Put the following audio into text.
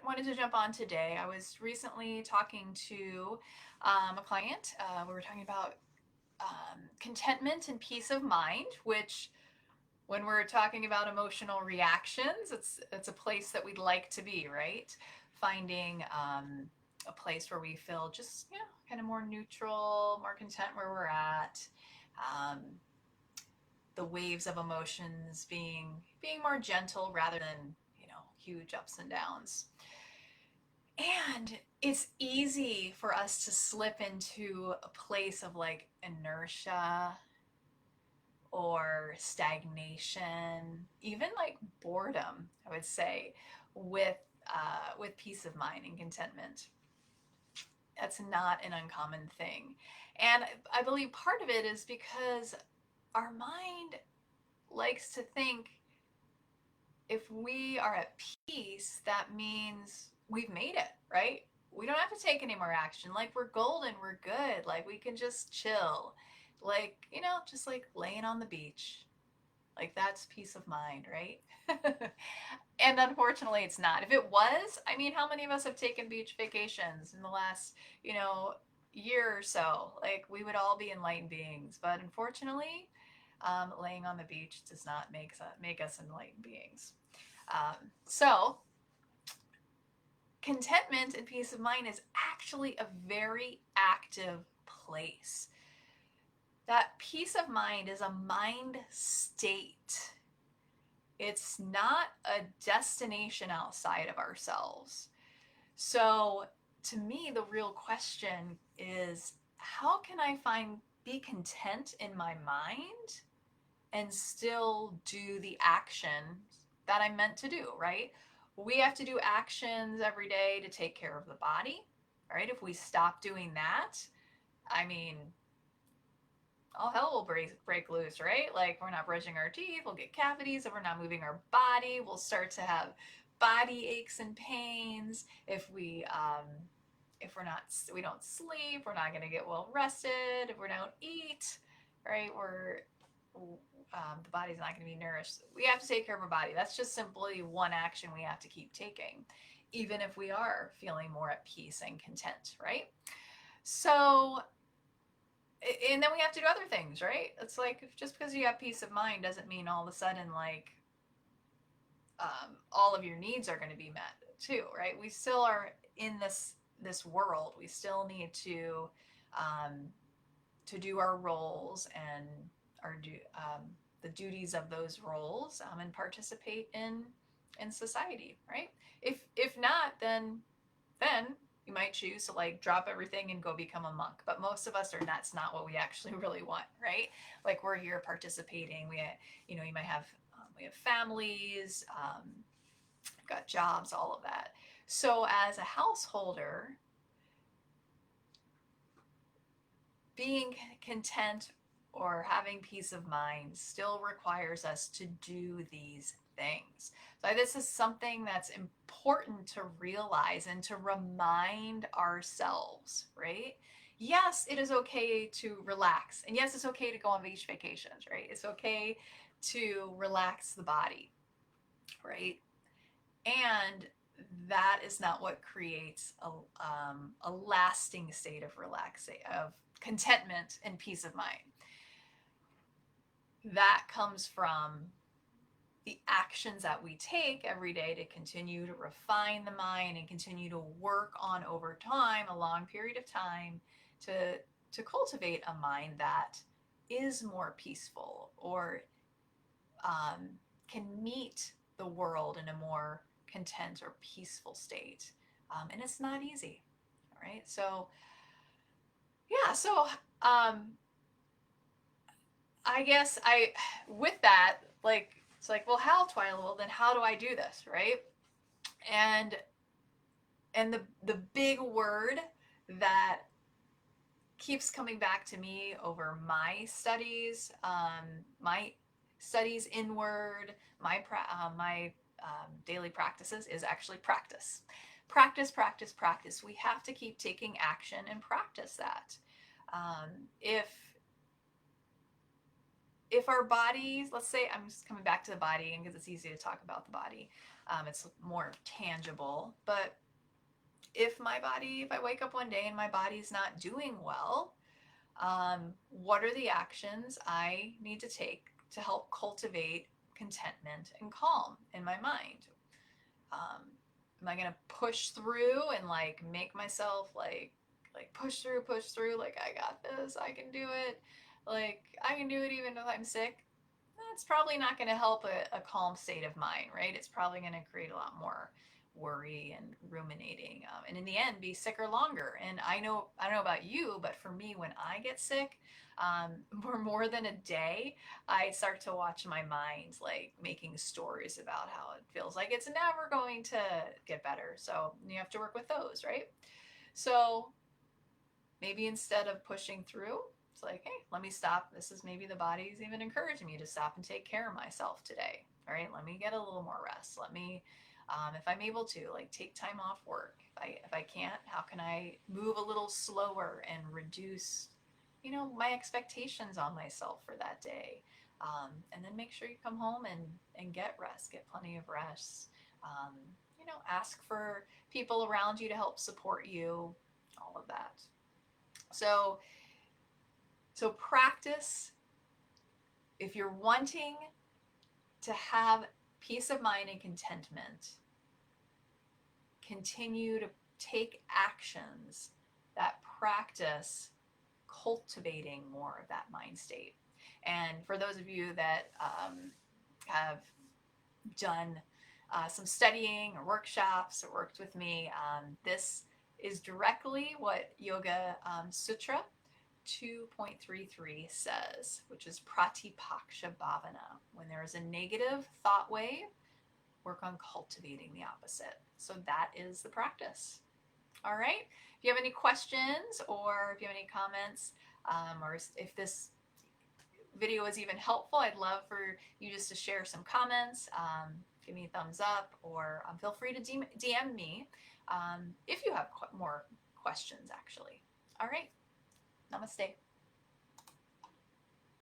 wanted to jump on today. I was recently talking to a client. We were talking about contentment and peace of mind, which, when we're talking about emotional reactions, it's a place that we'd like to be, right? Finding a place where we feel just kind of more neutral, more content where we're at. Um, the waves of emotions being more gentle rather than huge ups and downs. And it's easy for us to slip into a place of like inertia or stagnation, even like boredom, I would say, with with peace of mind and contentment. That's not an uncommon thing, and I believe part of it is because our mind likes to think if we are at peace, that means we've made it, right? We don't have to take any more action. Like, we're golden, we're good. Like, we can just chill. Like, just like laying on the beach. Like, that's peace of mind, right? And unfortunately, it's not. If it was, I mean, how many of us have taken beach vacations in the last, you know, year or so? Like, we would all be enlightened beings. But unfortunately, laying on the beach does not make us enlightened beings. So, contentment and peace of mind is actually a very active place. That peace of mind is a mind state. It's not a destination outside of ourselves. So, to me, the real question is, how can I be content in my mind and still do the actions that I'm meant to do, right? We have to do actions every day to take care of the body, right? If we stop doing that, I mean, all hell will break loose, right? Like, we're not brushing our teeth, we'll get cavities. If we're not moving our body, we'll start to have body aches and pains. If we don't sleep, we're not going to get well rested. If we don't eat, right, the body's not going to be nourished. We have to take care of our body. That's just simply one action we have to keep taking, even if we are feeling more at peace and content, right? So, and then we have to do other things, right? It's like, just because you have peace of mind doesn't mean all of a sudden, like, all of your needs are going to be met too, right? We still are in this world. We still need to do our roles and the duties of those roles, and participate in society, right? If not, then you might choose to like drop everything and go become a monk. But most of us are not. That's not what we actually really want, right? Like, we're here participating. You might have we have families, got jobs, all of that. So as a householder, being content or having peace of mind still requires us to do these things. So this is something that's important to realize and to remind ourselves, right? Yes, it is okay to relax. And yes, it's okay to go on beach vacations, right? It's okay to relax the body, right? And that is not what creates a lasting state of of contentment and peace of mind. That comes from the actions that we take every day to continue to refine the mind and continue to work on over time, a long period of time, to cultivate a mind that is more peaceful, or can meet the world in a more content or peaceful state. And it's not easy. All right. So, yeah. So, I guess with that, like, it's like, well, how, Twyla? Well, then how do I do this? Right. And, the big word that keeps coming back to me over my studies inward, my daily practices, is actually practice. Practice, practice, practice. We have to keep taking action and practice that. If our bodies, let's say, I'm just coming back to the body because it's easy to talk about the body. It's more tangible. But if I wake up one day and my body's not doing well, what are the actions I need to take to help cultivate contentment and calm in my mind? Am I gonna push through and like make myself like push through, like I got this, I can do it, like I can do it even if I'm sick? That's probably not going to help a calm state of mind, right? It's probably going to create a lot more worry and ruminating, and in the end, be sicker longer. And I don't know about you, but for me, when I get sick, for more than a day, I start to watch my mind like making stories about how it feels like it's never going to get better. So you have to work with those, right? So maybe instead of pushing through, it's like, hey, let me stop. This is maybe the body's even encouraging me to stop and take care of myself today. All right, let me get a little more rest. Let me, if I'm able to, like take time off work. If I can't, how can I move a little slower and reduce, my expectations on myself for that day? And then make sure you come home and get rest, get plenty of rest. Um, ask for people around you to help support you, all of that. So, so practice, if you're wanting to have peace of mind and contentment, continue to take actions that practice cultivating more of that mind state. And for those of you that have done some studying or workshops or worked with me, this is directly what Yoga Sutra 2.33 says, which is Pratipaksha Bhavana. When there is a negative thought wave, work on cultivating the opposite. So that is the practice. All right. If you have any questions or if you have any comments, or if this video was even helpful, I'd love for you just to share some comments, give me a thumbs up, or feel free to DM me if you have more questions, actually. All right. Namaste.